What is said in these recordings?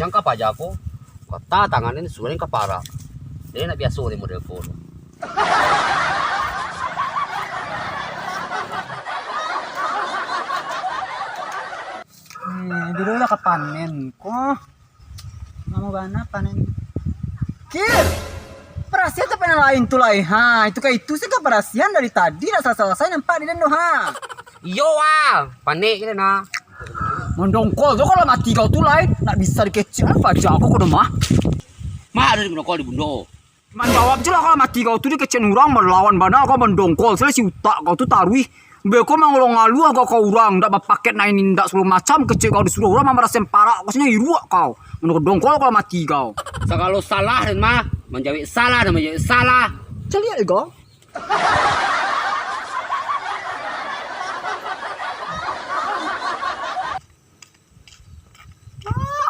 yang kapaja ko. Kata tanganin suling kapara. Dia nak biasa ni model ko. Dulu lah kepanen ko. Mau bana panen. Kir. Perasian tapi yang lain tuh lah. Ha, itu kayak itu sih perasian dari tadi nak selesai nampak di dendo ha. Iyo panik kita na. Mendongkol tuh kalau mati kau tuh lain nak bisa dikecil apa aja aku kudu mah. Mah ada di mendongkol di bundo. Man jawab je lah kalau mati kau tuh dikecil orang melawan bana kau mendongkol selesai si utak kau tuh taruh. Beko mangolong ngalu agak kau orang ndak paket nainin ndak 10 macam kecil kau disuruh orang mah merasa parak maksudnya iruak kau. Menurut dongkol kalau mati kau. Kalau salah dan mah menjawab salah dan menjawab salah. Celia kau.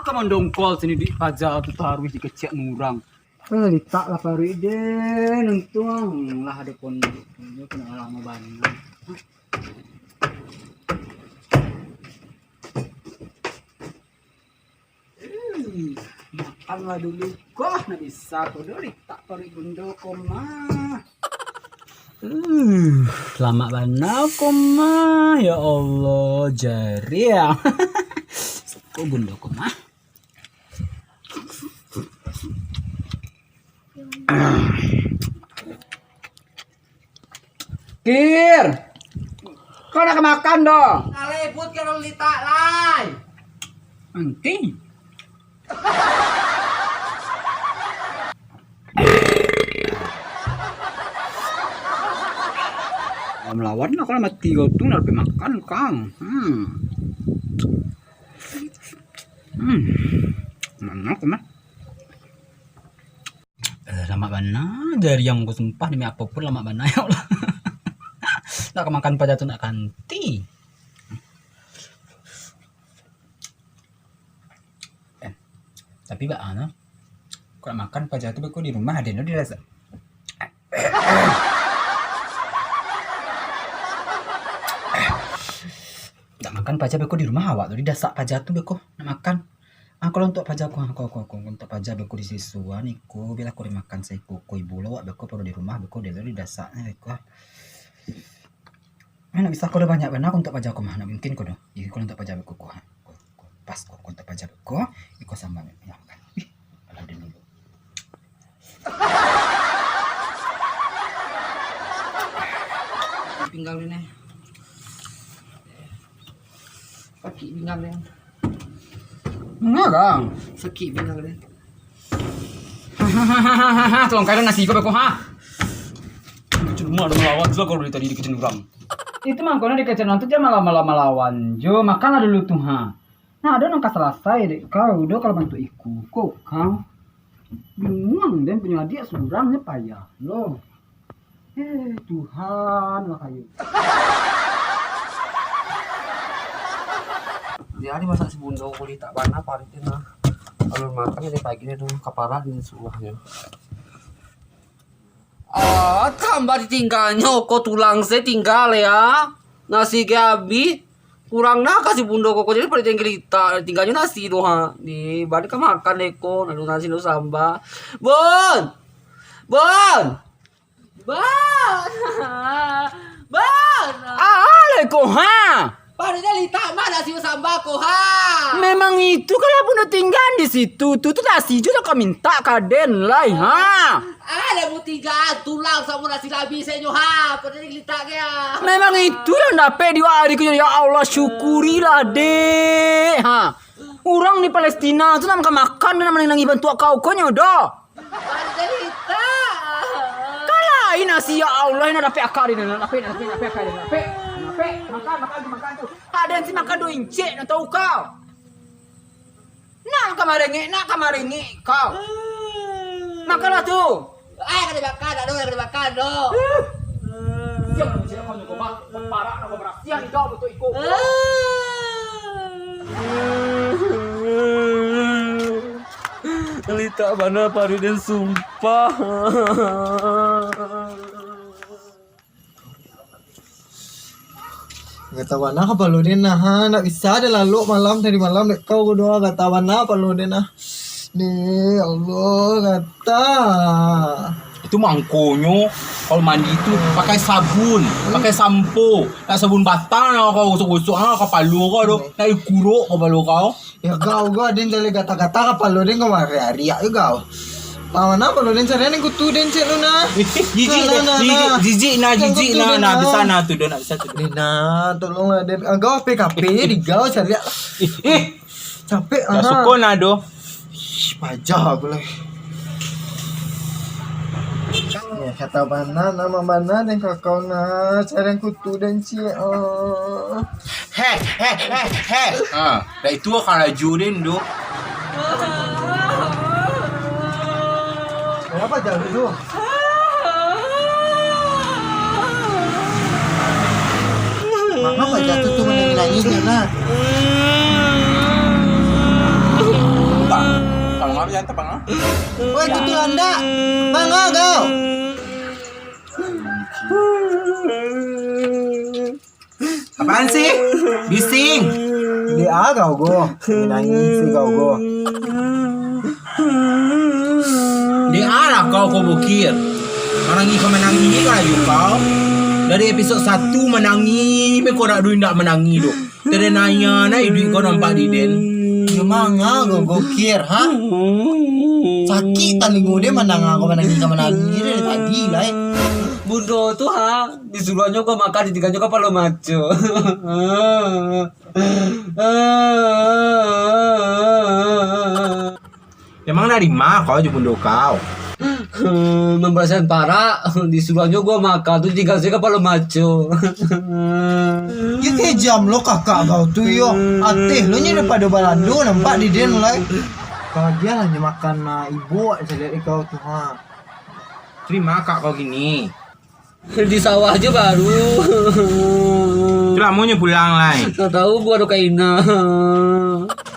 Kamu dongkol sini di aja tu taruh di kecil nurang. Litak lah pariden untung lah ada pondok. Ini kena lama banget. Makanlah dulu kok nak bisa kau dulu tak tarik bunda koma. Lama banget koma ya Allah jari ya. Kok bunda koma. Kir, kau nak makan dong. Kalebut kalau litak lai. Nanti. Melawan lah kalau mati kau tuh nak makan kang. Mana kau mah? Lama bana dari yang gue sumpah demi apapun lama bana ya Allah. Nak makan pada tuh nak kanti. Tapi mbak Ana, kalau makan pada tuh beku di rumah ada no dirasa. Tak makan pajak beku di rumah awak tuh didasak pajak tuh beku nak makan. Kalau untuk pajak aku untuk pajak beku di sisuan iku bila aku dimakan saya koi bulu awak beku perlu di rumah beku dia di dasaknya beku. Nak bisa kau banyak benar untuk pajak aku mah nak mungkin kau dah. Jadi kalau untuk pajak beku kau pas kau untuk pajak beku ikut sambal ya makan. Kalau dia dulu. Pinggang ni. Sakit pinggang ni. Enggak kang. Sakit pinggang ni. Tolong kailan nasi kau beku ha. Cuma ada melawan juga kalau dari tadi dikejar orang. Itu mah kau nak dikejar nanti dia malah melawan. Jo makanlah dulu tuh ha. Nah ada nangka selesai deh kau udah kalau bantu ikut kok kang. Bingung dan punya adik seorangnya payah loh. Tuhan lah kayu. Dia hari masak si bundo kulit tak bana paritin lah. Kalau makan dia pagi ni tu kaparan ni suahnya. Tambah ditinggalnya kok tulang saya tinggal ya. Nasi gabi kurang nak kasih bundo kok jadi pada tinggalnya nasi tu ha. Di balik kan makan deko nadu nasi nu samba. Bon. Leko ha. Pada lita mana nasi samba ko ha. Memang itu kalau pun tinggal di situ tuh nasi juga kau minta kaden lah ha. Ada mu tinggal tulang sama nasi labi saya ha. Pada lita kaya. Memang itu yang dapat di hari ya Allah syukurilah deh ha. Orang di Palestina tuh namanya makan dan namanya bantu kau nyodo. Pada lita. Kalahin nasi ya Allah ini dapat akar ini dapat akar ini dapat. Makan tuh. Ada sih makan 2 inci, nak tahu kau. Nak kemarin kau. Makanlah tuh. Kena makan doh. Siapa sih kau nyuruh mak? Parah nak beras. Siang kau betul ikut. Lita mana pariden sumpah. Katawan na kapalo din na ha. Nak bisa dah lalu malam tadi malam dek kau doa katawan na palo din na. Nih Allah kata. Itu mangkonyo. Kalau mandi itu pakai sabun, pakai sampo. Nak sabun batang nak kau gosok-gosok kepala kau tu. Nak ikuruk kepala kau. Ya kau din jale kata-kata kapalo din kau hari-hari ya kau. Tawan na palo din sarian kutu din celu na. Jijik na bisa na tu dia nak bisa tu. Dina, tolonglah Den. Kau PKP digau cari. Capek Dah sukun lah doh. Pajah aku lagi. Ya kata mana nama mana dan kakau na cara kutu dan cie. He. Dah itu akan laju din doh. Kenapa jauh dulu? Mengapa jatuh tu menangis na? Bang apa jangan bang? Woi kutu anda, bangga kau. Apaan sih? Bising. Dia kau go, menangis si kau go. Di arah kau bukir. Menangi kau laju kau. Dari episod 1 menangi, kau nak duit tak menangi tu. Tadi nanya duit kau nampak di den. Gimana kau gokir, ha? Sakit talingu dia menangi dari tadi lah. Bundo tuh disuruhnya kau makan ditinggalnya kau palo maco. Emang dari mana kau bundo kau? Memberasan parah disuruhnya gua makan tuh tinggal saya kepala maco. Ya kejam lo kakak kau tuh yo. Ateh lo nya daripada balado nampak di den lah. Bahagia hanya makan na ibu saya lihat kau tuh ha. Terima kak kau gini. Di sawah aja baru. Itulah maunya pulang lah. Nggak tahu gua ada kaina.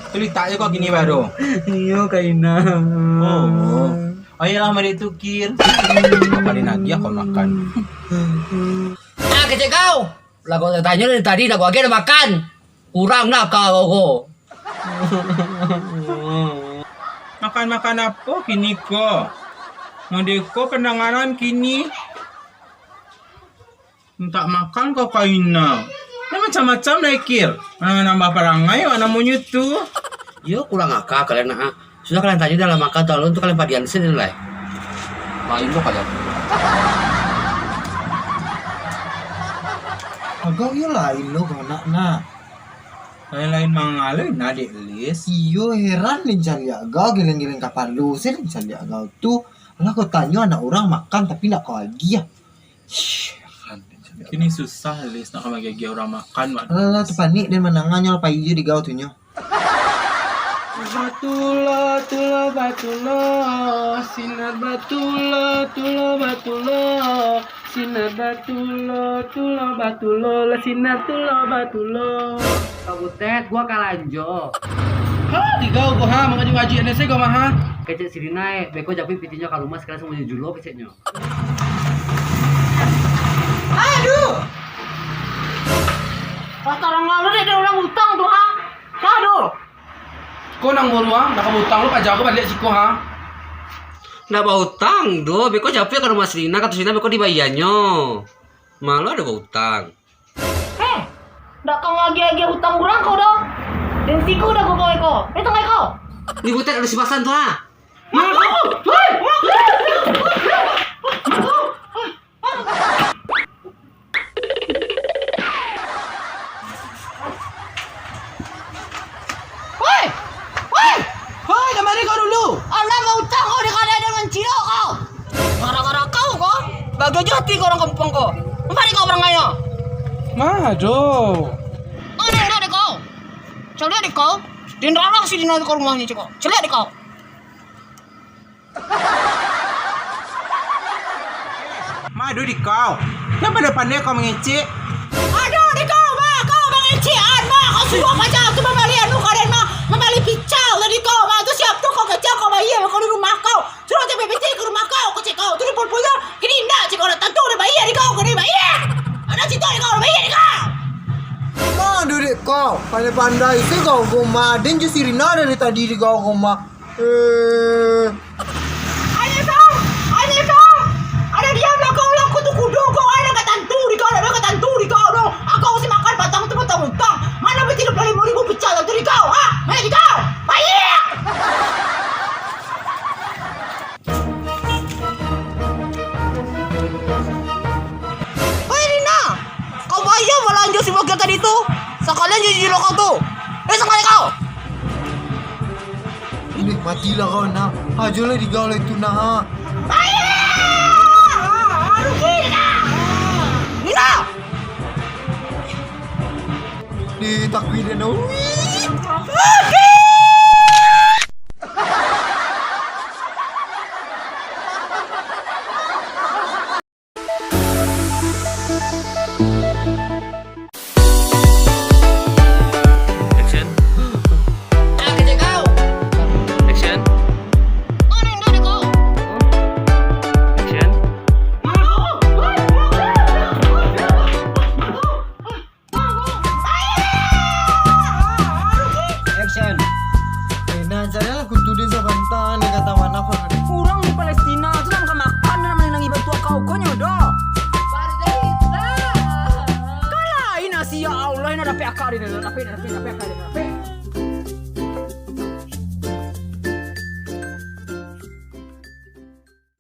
Cerita aja kau gini baru. Iya kaina. Oh. Ayolah mari tukir. Apa lagi kau makan? Kecek kau. Lah kau tanya dari tadi nak gua ada makan. Kurang nak kau. Makan apa kini kau? Ngadeko pendengaran kini. Tak makan kau kaina. Macam-macam naikir. Nambah perangai mana monyet tu. Yo kurang akal kalian Sudah kalian tanya dalam makan tolong untuk kalian padian sini lah. Main lo kalian. Agak yo lain lo kau nak. Lain mangalin adik lis. Iyo heran nih cari agak geleng-geleng kapal lu. Saya cari agak tuh. Lah kau tanya anak orang makan tapi nak kau lagi ya. Kini susah lis nak bagi orang makan. Lah tu panik dan menangannya apa iyo di gau tuhnya. Batulah, sinar batulah, sinar batulah, sinar batulah. Kabutet, gua kalanjo. Di gau gua mengaji ngaji NSC gua mah. Kecek sini naik, beko japit pitinya ke rumah sekarang semuanya julo keceknya. Aduh. Pas orang lalu deh orang utang tuh Aduh. Kau nang boruang, nak utang lu pajak aku balik siku Nggak mau utang, do. Beko capek ke rumah Srina, kata Srina beko dibayarnya. Malu ada mau utang. Nggak kau lagi utang kurang kau dong. Dan siku udah kau. Itu nggak kau. Di butet ada si pasan tuh Hei, kemari kau dulu. Anak mau utang kau di kada dengan ciro kau. Gara-gara kau. Bagai jati kau orang kampung kau. Kemari kau orang ayo. Mado. Ada deh kau. Coba deh kau. Din rarang sih di nanti kau rumahnya ciko. Coba deh kau. Mado di kau. Kenapa depannya kau mengecek? Aduh di kau bang ecian kau suruh apa aja tu membeli anu kalian membeli pical tadi kau tu siap tu kau kecil kau bayi kau di rumah kau suruh aja BBT ke rumah kau cik kau tu pun kini indah cik kau datang tu udah bayi di kau kau bayi ada situ di kau bayi di kau pandai sih kau goma. Dan je si Rina dari tadi di kau goma. Anifah! Ada diamlah kau yang kutu kudu kau ada ketantu di kau ada ketantu di kau dong. Aku mesti makan batang tu utang. Mana betul 35.000 pecah tu di kau? Ha? Mana di kau? Baik. Hei Rina, kau bayar belanja si wakil tadi tu. Sekalian jadi lokal tu. Sekali kau. Ini matilah kau nak. Hajolah di kau itu nak. Rina! Di takbir dia nak. Okay!